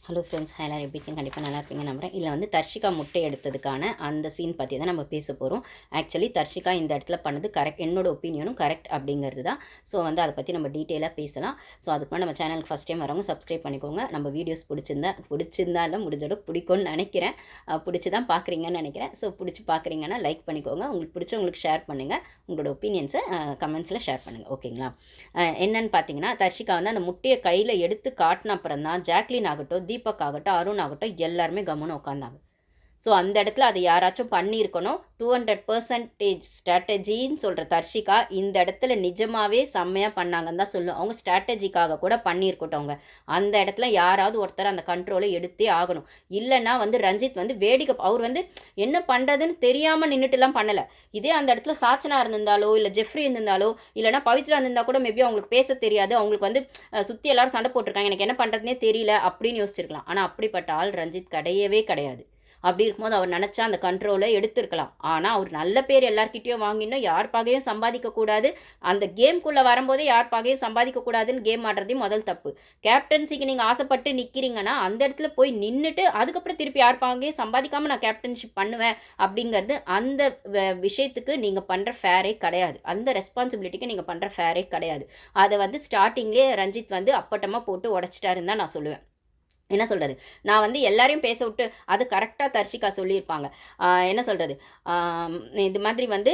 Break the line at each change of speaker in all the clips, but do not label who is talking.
Hello friends, எல்லாரும் எப்படி இருக்கீங்க? கண்டிப்பாக நல்லா இருப்பீங்க நம்புகிறேன். இதில் வந்து தர்ஷிகா முட்டை எடுத்ததுக்கான அந்த சீன் பற்றி தான் நம்ம பேச போகிறோம். ஆக்சுவலி தர்ஷிகா இந்த இடத்துல பண்ணது கரெக்ட், என்னோட ஒப்பீனியனும் கரெக்ட் அப்படிங்கிறது தான். ஸோ வந்து அதை பற்றி நம்ம டீட்டெயிலாக பேசலாம். ஸோ அதுக்கு நம்ம சேனலுக்கு ஃபஸ்ட் டைம் வரவங்க சப்ஸ்கிரைப் பண்ணிக்கோங்க. நம்ம வீடியோஸ் பிடிச்சிருந்தா இல்லை முடிஞ்சோட பிடிக்கும்னு நினைக்கிறேன். பிடிச்சி தான் பார்க்குறீங்கன்னு நினைக்கிறேன். ஸோ பிடிச்சி பார்க்குறீங்கன்னா லைக் பண்ணிக்கோங்க. உங்களுக்கு பிடிச்சவங்களுக்கு ஷேர் பண்ணுங்கள். உங்களோட ஒப்பீனியன்ஸை கமெண்ட்ஸில் ஷேர் பண்ணுங்கள். ஓகேங்களா? என்னன்னு பார்த்தீங்கன்னா, தர்ஷிகா வந்து அந்த முட்டையை கையில் எடுத்து காட்டின அப்புறம் தான் ஜாக்லின் ஆகட்டும், தீபக் ஆகட்டும், அருண் ஆகட்டும் எல்லாருமே கம்முன்னு உட்காந்தாங்க. ஸோ அந்த இடத்துல அதை யாராச்சும் பண்ணியிருக்கணும். 200% ஸ்ட்ராட்டஜின்னு சொல்கிற தர்ஷிகா இந்த இடத்துல நிஜமாகவே செம்மையாக பண்ணாங்கன்னு தான் சொல்லும். அவங்க ஸ்ட்ராட்டஜிக்காக கூட பண்ணியிருக்கட்டும். அவங்க அந்த இடத்துல யாராவது ஒருத்தர் அந்த கண்ட்ரோலை எடுத்தே ஆகணும். இல்லைன்னா வந்து ரஞ்சித் வந்து வேடிக்கை, அவர் வந்து என்ன பண்ணுறதுன்னு தெரியாமல் நின்றுட்டுலாம் பண்ணலை. இதே அந்த இடத்துல சாச்சனா இருந்திருந்தாலோ, இல்லை ஜெஃப்ரி இருந்திருந்தாலோ, இல்லைனா பவித்ரா இருந்திருந்தால் கூட மேபி அவங்களுக்கு பேச தெரியாது. அவங்களுக்கு வந்து சுற்றி எல்லாரும் சண்டை போட்டிருக்காங்க, எனக்கு என்ன பண்ணுறதுனே தெரியல அப்படின்னு யோசிச்சிருக்கலாம். ஆனால் அப்படிப்பட்ட ஆள் ரஞ்சித் கிடையவே கிடையாது. அப்படி இருக்கும்போது அவர் நினச்சா அந்த கண்ட்ரோலை எடுத்திருக்கலாம். ஆனால் அவர் நல்ல பேர் எல்லார்கிட்டையும் வாங்கினோம், யார் பாகையும் சம்பாதிக்கக்கூடாது, அந்த கேம்குள்ளே வரும்போதே யார் பாகையும் சம்பாதிக்கக்கூடாதுன்னு கேம் ஆடுறதையும் முதல் தப்பு. கேப்டன்சிக்கு நீங்கள் ஆசைப்பட்டு நிற்கிறீங்கன்னா அந்த இடத்துல போய் நின்றுட்டு அதுக்கப்புறம் திருப்பி யார் பாகையும் சம்பாதிக்காமல் நான் கேப்டன்ஷிப் பண்ணுவேன் அப்படிங்கிறது அந்த விஷயத்துக்கு நீங்கள் பண்ணுற ஃபேரே கிடையாது. அந்த ரெஸ்பான்சிபிலிட்டிக்கு நீங்கள் பண்ணுற ஃபேரே கிடையாது. அதை வந்து ஸ்டார்டிங்லேயே ரஞ்சித் வந்து அப்பட்டமாக போட்டு உடச்சிட்டாருன்னு தான் நான் சொல்லுவேன். என்ன சொல்கிறது, நான் வந்து எல்லாரையும் பேச விட்டு அது கரெக்டாக தர்ஷிகா சொல்லியிருப்பாங்க. என்ன சொல்கிறது, இது மாதிரி வந்து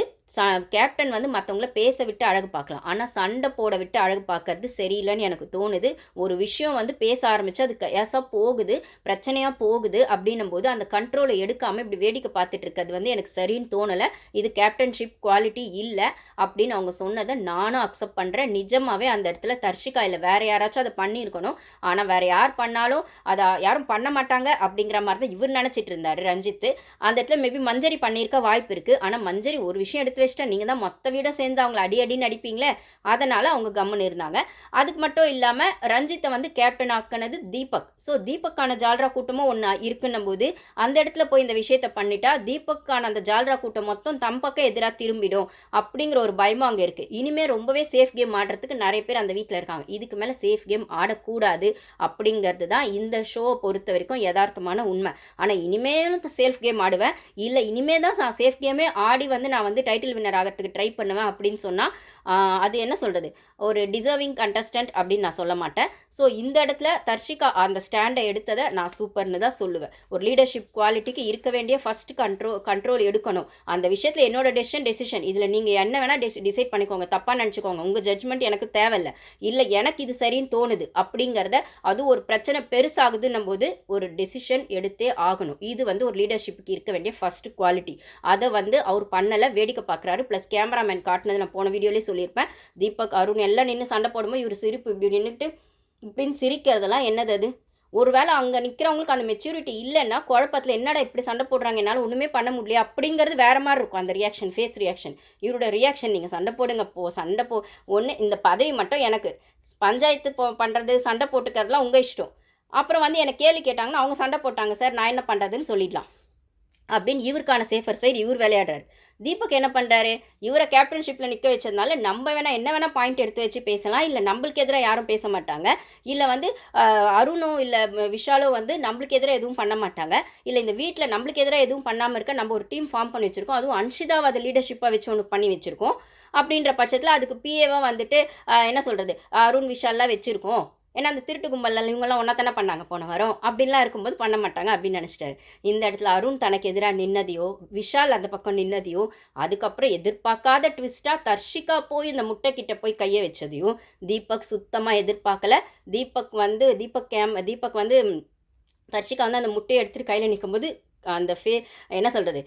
கேப்டன் வந்து மற்றவங்கள பேச விட்டு அழகு பார்க்கலாம், ஆனால் சண்டை போட விட்டு அழகு பார்க்கறது சரியில்லைன்னு எனக்கு தோணுது. ஒரு விஷயம் வந்து பேச ஆரம்பித்து அது கேஸாக போகுது, பிரச்சனையாக போகுது அப்படின்னும் போது அந்த கண்ட்ரோலை எடுக்காமல் இப்படி வேடிக்கை பார்த்துட்டு இருக்கிறது வந்து எனக்கு சரின்னு தோணலை. இது கேப்டன்ஷிப் குவாலிட்டி இல்லை அப்படின்னு அவங்க சொன்னதை நானும் அக்செப்ட் பண்ணுறேன். நிஜமாகவே அந்த இடத்துல தர்ஷிகா இல்லை, வேறு யாராச்சும் அதை பண்ணியிருக்கணும். ஆனால் வேறு யார் பண்ணாலும் அதை யாரும் பண்ண மாட்டாங்க அப்படிங்கிற மாதிரி தான் இவர் நினச்சிட்டு இருந்தார் ரஞ்சித். அந்த இடத்துல மேபி மஞ்சரி பண்ணியிருக்க வாய்ப்பு இருக்குது. ஆனால் மஞ்சரி ஒரு விஷயம் எடுத்து வச்சுட்டா நீங்கள் தான் மொத்த வீடை சேர்ந்து அவங்கள அடின்னு அடிப்பீங்களே, அதனால் அவங்க கம்முன்னு இருந்தாங்க. அதுக்கு மட்டும் இல்லாமல் ரஞ்சித்தை வந்து கேப்டன் ஆக்கினது தீபக். ஸோ தீபக்கான ஜால்ரா கூட்டமும் ஒன்று இருக்குன்னும் போது அந்த இடத்துல போய் இந்த விஷயத்தை பண்ணிட்டா தீபக்கான அந்த ஜால்ரா கூட்டம் மொத்தம் தம் பக்கம் எதிராக திரும்பிடும் அப்படிங்கிற ஒரு பயமும் அங்கே இருக்குது. இனிமேல் ரொம்பவே சேஃப் கேம் ஆடுறதுக்கு நிறைய பேர் அந்த வீட்டில் இருக்காங்க. இதுக்கு மேலே சேஃப் கேம் ஆடக்கூடாது அப்படிங்கிறது தான் இந்த ஷோவை பொறுத்த வரைக்கும் யதார்த்தமான உண்மை. ஆனால் இனிமேலும் சேஃப் கேம் ஆடுவேன், இல்லை இனிமேல் தான் நான் சேஃப் கேமே ஆடி வந்து நான் வந்து டைட்டில் வின்னர் ஆகிறதுக்கு ட்ரை பண்ணுவேன் அப்படின்னு சொன்னால் அது என்ன சொல்கிறது, ஒரு டிசர்விங் கண்டஸ்டன்ட் அப்படின்னு நான் சொல்ல மாட்டேன். ஸோ இந்த இடத்துல தர்ஷிகா அந்த ஸ்டாண்டை எடுத்ததை நான் சூப்பர்னு தான் சொல்லுவேன். ஒரு லீடர்ஷிப் குவாலிட்டிக்கு இருக்க வேண்டிய ஃபஸ்ட்டு கண்ட்ரோல் எடுக்கணும். அந்த விஷயத்தில் என்னோட டெசிஷன், இதில் நீங்கள் என்ன வேணால் டிசைட் பண்ணிக்கோங்க, தப்பாக நினச்சிக்கோங்க, உங்கள் ஜட்ஜ்மெண்ட் எனக்கு தேவையில்லை, இல்லை எனக்கு இது சரின்னு தோணுது அப்படிங்கிறத, அது ஒரு பிரச்சனை பெருசாகுதுன்னும் போது ஒரு டெசிஷன் எடுத்தே ஆகணும். இது வந்து ஒரு லீடர்ஷிப்புக்கு இருக்க வேண்டிய ஃபஸ்ட்டு குவாலிட்டி. அதை வந்து அவர் பண்ணலை, வேடிக்கை பார்க்குறாரு. ப்ளஸ் கேமராமேன் காட்டினது நான் போன வீடியோலேயே சொல்லியிருப்பேன். தீபக் அருண் எல்லாம் நின்று சண்டை போடும்போது இவர் சிரிப்பு இப்படி நின்றுட்டு இப்படின்னு சிரிக்கிறதெல்லாம் என்னது அது? ஒருவேளை அங்கே நிற்கிறவங்களுக்கு அந்த மெச்சூரிட்டி இல்லைன்னா குழப்பத்தில் என்னடா இப்படி சண்டை போடுறாங்க, என்னால் ஒன்றுமே பண்ண முடியல அப்படிங்கிறது வேறு மாதிரி இருக்கும். அந்த ரியாக்ஷன், ஃபேஸ் ரியாக்ஷன், இவரோட ரியாக்ஷன், நீங்கள் சண்டை போடுங்க சண்டை ஒன்று இந்த பதவி மட்டும் எனக்கு, பஞ்சாயத்து பண்ணுறது சண்டை போட்டுக்கிறதுலாம் உங்கள் இஷ்டம். அப்புறம் வந்து என்னை கேள்வி கேட்டாங்கன்னா அவங்க சண்டை போட்டாங்க சார், நான் என்ன பண்ணுறதுன்னு சொல்லிடலாம் அப்படின்னு இவருக்கான சேஃபர் சைடு இவர் விளையாடுறாரு. தீபக் என்ன பண்ணுறாரு, இவரை கேப்டன்ஷிப்பில் நிற்க வச்சதுனால நம்ம வேணால் என்ன வேணால் பாயிண்ட் எடுத்து வச்சு பேசலாம், இல்லை நம்மளுக்கு எதிராக யாரும் பேச மாட்டாங்க, இல்லை வந்து அருணோ இல்லை விஷாலோ வந்து நம்மளுக்கு எதிராக எதுவும் பண்ண மாட்டாங்க, இல்லை இந்த வீட்டில் நம்மளுக்கு எதிராக எதுவும் பண்ணாமல் இருக்க நம்ம ஒரு டீம் ஃபார்ம் பண்ணி வச்சுருக்கோம், அதுவும் அன்ஷிதாவை அதை லீடர்ஷிப்பாக வச்சு ஒன்று பண்ணி வச்சுருக்கோம். அப்படின்ற பட்சத்தில் அதுக்கு பிஏவாக வந்துட்டு என்ன சொல்கிறது, அருண் விஷால்லாம் வச்சுருக்கோம். ஏன்னா அந்த திருட்டு கும்பலில் இவங்கெல்லாம் ஒன்றா தானே பண்ணாங்க போன வாரம், அப்படின்லாம் இருக்கும்போது பண்ண மாட்டாங்க அப்படின்னு நினச்சிட்டாரு. இந்த இடத்துல அருண் தனக்கு எதிராக நின்னதையோ, விஷால் அந்த பக்கம் நின்னதையோ, அதுக்கப்புறம் எதிர்பார்க்காத ட்விஸ்ட்டாக தர்ஷிகா போய் இந்த முட்டை கிட்ட போய் கையை வச்சதையும் தீபக் சுத்தமாக எதிர்பார்க்கல. தீபக் வந்து தர்ஷிகா வந்து அந்த முட்டையை எடுத்துகிட்டு கையில் நிற்கும்போது அந்த என்ன சொல்கிறது,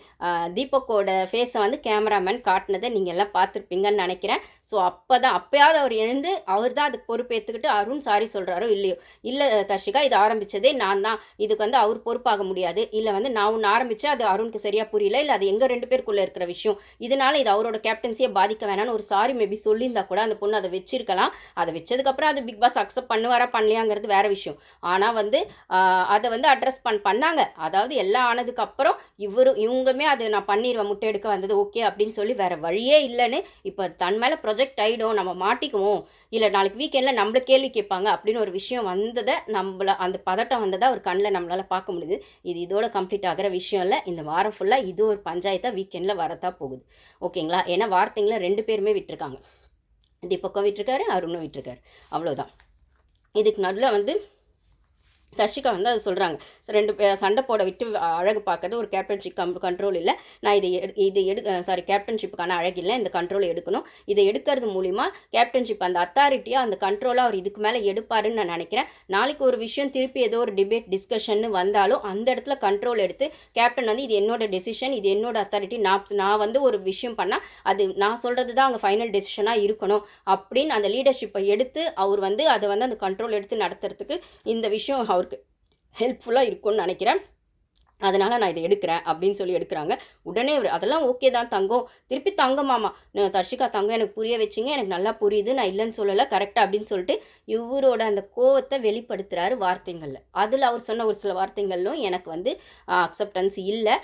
தீபக்கோட ஃபேஸை வந்து கேமராமேன் காட்டினதை நீங்கள் எல்லாம் பார்த்துருப்பீங்கன்னு நினைக்கிறேன். ஸோ அப்போயாவது அவர் எழுந்து அவர் தான் அதுக்கு பொறுப்பேற்றுக்கிட்டு அருண் சாரி சொல்கிறாரோ இல்லையோ, இல்லை தர்ஷிகா இது ஆரம்பித்ததே நான் தான், இதுக்கு வந்து அவர் பொறுப்பாக முடியாது, இல்லை வந்து நான் ஒன்று ஆரம்பித்தேன் அது அருணுக்கு சரியாக புரியல, இல்லை அது எங்கள் 2 பேருக்குள்ளே இருக்கிற விஷயம், இதனால் இது அவரோட கேப்டன்சியை பாதிக்க வேணான்னு ஒரு சாரி மேபி சொல்லியிருந்தா கூட அந்த பொண்ணு அதை வச்சிருக்கலாம். அதை வச்சதுக்கப்புறம் அது பிக் பாஸ் அக்செப்ட் பண்ணுவாரா பண்ணலையாங்கிறது வேறு விஷயம். ஆனால் வந்து அதை வந்து அட்ரஸ் பண்ணாங்க. அதாவது எல்லாம் ஆனதுக்கப்புறம் இவங்களுமே அது நான் பண்ணிடுவேன், முட்டை எடுக்க வந்தது ஓகே அப்படின்னு சொல்லி வேறு வழியே இல்லைன்னு இப்போ தன் மேலே ப்ரொஜெக்ட் ஆகிடும், நம்ம மாட்டிக்குவோம், இல்லை நாளைக்கு வீக்கெண்டில் நம்மள கேள்வி கேட்பாங்க அப்படின்னு ஒரு விஷயம் வந்ததை அந்த பதட்டம் வந்ததை ஒரு கண்ணில் நம்மளால் பார்க்க முடியுது. இதோட கம்ப்ளீட் ஆகிற விஷயம் இல்லை. இந்த வாரம் ஃபுல்லாக இது ஒரு பஞ்சாயத்தாக வீக்கெண்டில் வரத்தான் போகுது. ஓகேங்களா? ஏன்னா வார்த்தைங்களை 2 பேருமே விட்டுருக்காங்க. தீபக்கும் விட்டுருக்காரு, அருணும் விட்டுருக்காரு. அவ்வளோதான். இதுக்கு நடுவில் வந்து தர்ஷிகா வந்து அது சொல்கிறாங்க, 2 சண்டை போட விட்டு அழகு பார்க்கறது ஒரு கேப்டன்ஷிப் கண்ட்ரோல் இல்லை, நான் கேப்டன்ஷிப்புக்கான அழகு இல்லை, இந்த கண்ட்ரோல் எடுக்கணும், இதை எடுக்கிறது மூலிமா கேப்டன்ஷிப் அந்த அத்தாரிட்டியாக அந்த கண்ட்ரோலாக அவர் இதுக்கு மேலே எடுப்பாருன்னு நான் நினைக்கிறேன். நாளைக்கு ஒரு விஷயம் திருப்பி ஏதோ ஒரு டிபேட் டிஸ்கஷன் வந்தாலும் அந்த இடத்துல கண்ட்ரோல் எடுத்து கேப்டன் வந்து இது என்னோட டெசிஷன், இது என்னோட அத்தாரிட்டி, நான் வந்து ஒரு விஷயம் பண்ணால் அது நான் சொல்கிறது தான் அங்கே ஃபைனல் டெசிஷனாக இருக்கணும் அப்படின்னு அந்த லீடர்ஷிப்பை எடுத்து அவர் வந்து அதை வந்து அந்த கண்ட்ரோல் எடுத்து நடத்துறதுக்கு இந்த விஷயம் அவருக்கு ஹெல்ப்ஃபுல்லாக இருக்கும்னு நினைக்கிறேன். அதனால் நான் இதை எடுக்கிறேன் அப்படின்னு சொல்லி எடுக்கிறாங்க. உடனே அதெல்லாம் ஓகே தான் தங்கம், திருப்பி தங்கமாமா தர்ஷிகா தங்கம் எனக்கு புரிய வச்சிங்க, எனக்கு நல்லா புரியுது, நான் இல்லைன்னு சொல்லலை, கரெக்டாக அப்படின்னு சொல்லிட்டு இவரோட அந்த கோவத்தை வெளிப்படுத்துகிறாரு வார்த்தைகளில். அதில் அவர் சொன்ன ஒரு சில வார்த்தைகளும் எனக்கு வந்து அக்செப்டன்ஸ் இல்லை,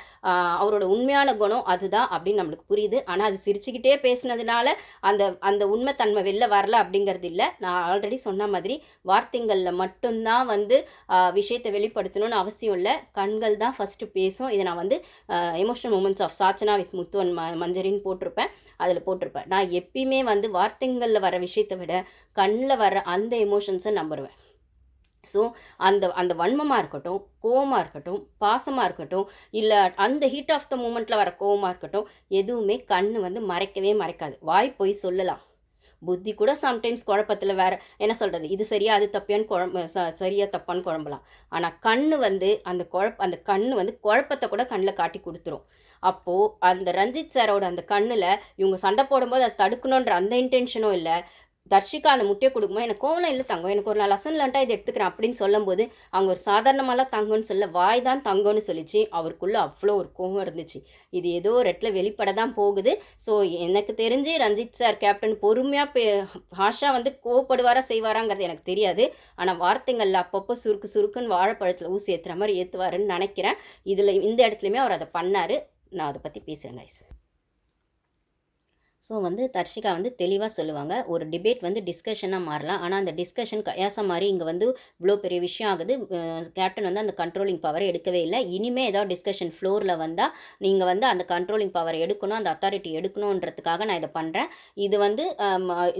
அவரோட உண்மையான குணம் அதுதான் அப்படின்னு நம்மளுக்கு புரியுது. ஆனால் அது சிரிச்சுக்கிட்டே பேசினதுனால அந்த அந்த உண்மைத்தன்மை வெளில வரல அப்படிங்கிறது இல்லை. நான் ஆல்ரெடி சொன்ன மாதிரி வார்த்தைகளில் மட்டும்தான் வந்து விஷயத்தை வெளிப்படுத்தணும்னு அவசியம் இல்லை, கண்கள் தான் ஃபஸ்ட்டு பேசும். இதை நான் வந்து emotional moments of Sachana with Muthu and மஞ்சரின்னு போட்டிருப்பேன், அதில் போட்டிருப்பேன். நான் எப்பயுமே வந்து வார்த்தைகளில் வர விஷயத்தை விட கண்ணில் வர அந்த எமோஷன்ஸை நம்புவேன். ஸோ அந்த வன்மமாக இருக்கட்டும், கோவமாக இருக்கட்டும், பாசமாக இருக்கட்டும், இல்லை அந்த ஹீட் ஆஃப் த மூமெண்ட்டில் வர கோவமாக இருக்கட்டும், எதுவுமே கண் வந்து மறைக்கவே மறைக்காது. வாய் போய் சொல்லலாம், புத்தி கூட சம்டைம்ஸ் குழப்பத்தில் வேறு என்ன சொல்கிறது, இது சரியா அது தப்பியான்னு சரியா தப்பான்னு குழம்பலாம். ஆனால் கண் வந்து அந்த கண் வந்து குழப்பத்தை கூட கண்ணில் காட்டி கொடுத்துரும். அப்போது அந்த ரஞ்சித் சாரோட அந்த கண்ணில் இவங்க சண்டை போடும்போது அதை தடுக்கணுன்ற அந்த இன்டென்ஷனும் இல்லை, தர்ஷிகா அந்த முட்டையை கொடுக்கும்போது எனக்கு கோவம் இல்லை தங்கம், எனக்கு ஒரு லெசன் லேர்ன்ட்டாக இதை எடுத்துக்கிறேன் அப்படின்னு சொல்லும்போது அவங்க ஒரு சாதாரணமாலாம் தங்கம்னு சொல்ல, வாய் தான் தங்கம்னு சொல்லிச்சு. அவருக்குள்ளே அவ்வளோ ஒரு கோவம் இருந்துச்சு. இது ஏதோ ஒரு இடத்துல வெளிப்பட தான் போகுது. ஸோ எனக்கு தெரிஞ்சு ரஞ்சித் சார் கேப்டன் பொறுமையாக ஹாஷா வந்து கோவப்படுவாரா செய்வாராங்கிறது எனக்கு தெரியாது. ஆனால் வார்த்தைகளில் அப்பப்போ சுருக்கு சுருக்குன்னு வாழைப்பழத்தில் ஊசி ஏற்றுற மாதிரி ஏற்றுவாருன்னு நினைக்கிறேன். இந்த இடத்துலையுமே அவர் அதை பண்ணார். நான் அதை பற்றி பேசுகிறேன் கைஸ். ஸோ வந்து தர்ஷிகா வந்து தெளிவாக சொல்லுவாங்க, ஒரு டிபேட் வந்து டிஸ்கஷனாக மாறலாம், ஆனால் அந்த டிஸ்கஷன் கயாசா மாதிரி இங்கே வந்து இவ்வளோ பெரிய விஷயம் ஆகுது. கேப்டன் வந்து அந்த கண்ட்ரோலிங் பவரை எடுக்கவே இல்லை. இனிமேல் ஏதாவது டிஸ்கஷன் ஃப்ளோரில் வந்தால் நீங்கள் வந்து அந்த கண்ட்ரோலிங் பவரை எடுக்கணும், அந்த அத்தாரிட்டி எடுக்கணுன்றதுக்காக நான் இதை பண்ணுறேன்,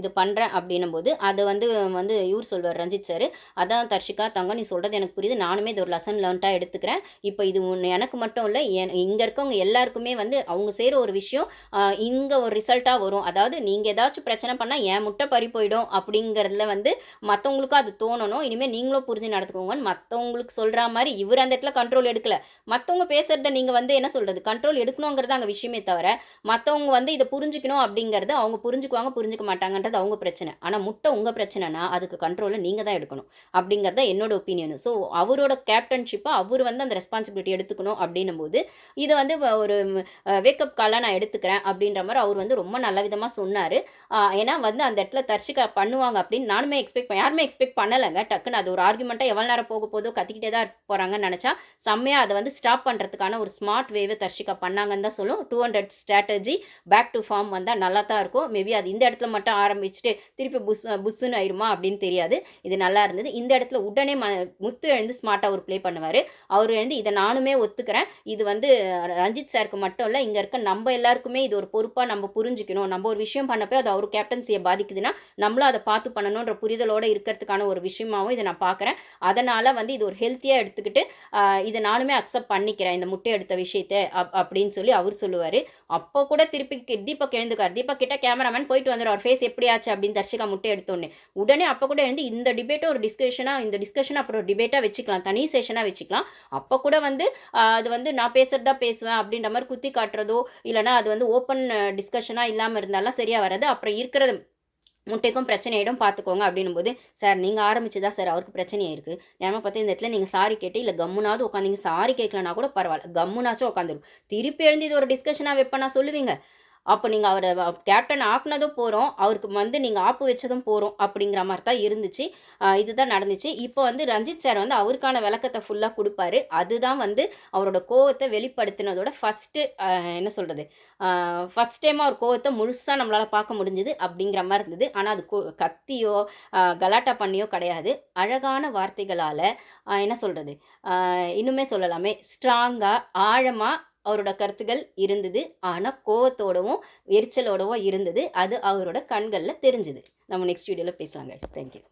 இது பண்ணுறேன் அப்படின்னும் போது அது வந்து வந்து இவர் சொல்வார் ரஞ்சித் சார், அதான் தர்ஷிகா தங்கம் நீ சொல்கிறது எனக்கு புரியுது, நானுமே இது ஒரு லெசன் லேர்ன்ட்டாக எடுத்துக்கிறேன். இப்போ இது எனக்கு மட்டும் இல்லை, இங்கே இருக்கவங்க எல்லாருக்குமே வந்து அவங்க செய்கிற ஒரு விஷயம் இங்கே ஒரு ரிசல்ட்டாக வரும். அதாவது நீங்கள் ஏதாச்சும் பிரச்சனை பண்ணால் என் முட்டை பறி போயிடும் அப்படிங்கிறதுல வந்து மற்றவங்களுக்கும் அது தோணணும். இனிமேல் நீங்களும் புரிஞ்சு நடத்துக்கோங்கன்னு மற்றவங்களுக்கு சொல்கிற மாதிரி இவர் அந்த இடத்துல கண்ட்ரோல் எடுக்கலை. மற்றவங்க பேசுகிறத நீங்கள் வந்து என்ன சொல்கிறது கண்ட்ரோல் எடுக்கணுங்கிறது அங்கே விஷயமே தவிர, மற்றவங்க வந்து இதை புரிஞ்சுக்கணும் அப்படிங்கிறது அவங்க புரிஞ்சுக்குவாங்க புரிஞ்சுக்க மாட்டாங்கன்றது அவங்க பிரச்சனை. ஆனால் முட்டை உங்கள் பிரச்சனைனா அதுக்கு கண்ட்ரோலை நீங்கள் தான் எடுக்கணும் அப்படிங்கிறத என்னோட ஒப்பீனியன். ஸோ அவரோட கேப்டன்ஷிப்பை அவர் வந்து அந்த ரெஸ்பான்சிபிலிட்டி எடுத்துக்கணும் அப்படின்னும் போது இதை வந்து ஒரு வேக்கப் காலாக நான் எடுத்துக்கிறேன் அப்படின்ற மாதிரி அவர் வந்து ரொம்ப நல்ல விதமாக சொன்னார். ஏன்னா வந்து அந்த இடத்துல தர்ஷிகா பண்ணுவாங்க அப்படின்னு நானுமே யாருமே எக்ஸ்பெக்ட் பண்ணலைங்க. டக்குன்னு அது ஒரு ஆர்குமெண்ட்டாக எவ்வளோ நேரம் போக போதோ கத்திக்கிட்டே தான் போகிறாங்கன்னு நினச்சா செம்மையாக அதை வந்து ஸ்டாப் பண்ணுறதுக்கான ஒரு ஸ்மார்ட் வேவை தர்ஷிகா பண்ணாங்கன்னு தான் சொல்லும். 200 ஸ்ட்ராட்டஜி பேக் டு ஃபார்ம் வந்தால் நல்லா தான் இருக்கும். மேபி அது இந்த இடத்துல மட்டும் ஆரம்பிச்சுட்டு திருப்பி புஷ்ஷுன்னு ஆயிருமா அப்படின்னு தெரியாது. இது நல்லா இருந்தது. இந்த இடத்துல உடனே முத்து எழுந்து ஸ்மார்ட்டாக அவர் ப்ளே பண்ணுவார். அவர் எழுந்து இதை நானுமே ஒத்துக்கிறேன், இது வந்து ரஞ்சித் சாருக்கு மட்டும் இல்லை, இங்கே இருக்க நம்ம எல்லாருக்குமே இது ஒரு பொறுப்பாக நம்ம புரிஞ்சுக்கணும். நம்ம ஒரு விஷயம் பண்ணப்போ அது அவர் கேப்டன்சியை பாதிக்குதுன்னா நம்மளும் அதை பார்த்து பண்ணணுன்ற புரிதலோடு இருக்கிறதுக்கான ஒரு விஷயமாகவும் இதை நான் பார்க்குறேன். அதனால் வந்து இது ஒரு ஹெல்த்தியாக எடுத்துக்கிட்டு இதை நானுமே அக்செப்ட் பண்ணிக்கிறேன் இந்த முட்டை எடுத்த விஷயத்தை அப்படின்னு சொல்லி அவர் சொல்லுவார். அப்போ கூட திருப்பி தீபக் எழுந்துக்கார். தீபக் கிட்ட கேமராமேன் போயிட்டு வந்துடும், அவர் ஃபேஸ் எப்படி ஆச்சு அப்படின்னு தர்ஷிகா முட்டை எடுத்தோன்னே உடனே அப்போ கூட எழுந்து இந்த டிபேட்டை ஒரு இந்த டிஸ்கஷனை அப்புறம் டிபேட்டாக வச்சுக்கலாம், தனி செஷனாக வச்சுக்கலாம். அப்போ கூட வந்து அது வந்து நான் பேசுகிறதா பேசுவேன் அப்படின்ற மாதிரி குத்தி காட்டுறதோ இல்லைனா அது வந்து ஓப்பன் டிஸ்கஷனாக இல்லாமல் இருந்தாலும் சரியாக வராது. அப்புறம் இருக்கிறது முட்டைக்கும் பிரச்சனை ஆகிடும் பார்த்துக்கோங்க அப்படின்னும் போது, சார் நீங்கள் ஆரம்பிச்சுதான் சார் அவருக்கு பிரச்சனையாக இருக்குது, ஏமா பார்த்து இந்த இடத்துல நீங்கள் சாரி கேட்டு இல்லை கம்முனாவது உட்காந்து சாரி கேட்கலனா கூட பரவாயில்ல, கம்முனாச்சும் உட்காந்துரும். திருப்பி எழுந்து இது ஒரு டிஸ்கஷனாக வைப்பேனா சொல்லுவீங்க. அப்போ நீங்கள் அவரை கேப்டன் ஆக்குனதும் போகிறோம், அவருக்கு வந்து நீங்கள் ஆப்பு வச்சதும் போகிறோம் அப்படிங்கிற மாதிரி தான் இருந்துச்சு. இதுதான் நடந்துச்சு. இப்போ வந்து ரஞ்சித் சார் வந்து அவருக்கான விளக்கத்தை ஃபுல்லாக கொடுப்பாரு. அதுதான் வந்து அவரோட கோவத்தை வெளிப்படுத்தினதோட ஃபஸ்ட்டு என்ன சொல்கிறது, ஃபஸ்ட் டைமாக அவர் கோவத்தை முழுசாக நம்மளால் பார்க்க முடிஞ்சுது அப்படிங்கிற மாதிரி இருந்தது. ஆனால் அது கத்தியோ கலாட்டா பண்ணியோ கிடையாது. அழகான வார்த்தைகளால் என்ன சொல்கிறது, இன்னுமே சொல்லலாமே, ஸ்ட்ராங்காக ஆழமாக அவரோட கருத்துக்கள் இருந்தது. ஆனா கோவத்தோடவும், எரிச்சலோடவும் இருந்தது. அது அவரோட கண்கள்ல தெரிஞ்சது. நம்ம நெக்ஸ்ட் வீடியோல பேசலாம் கைஸ். Thank you.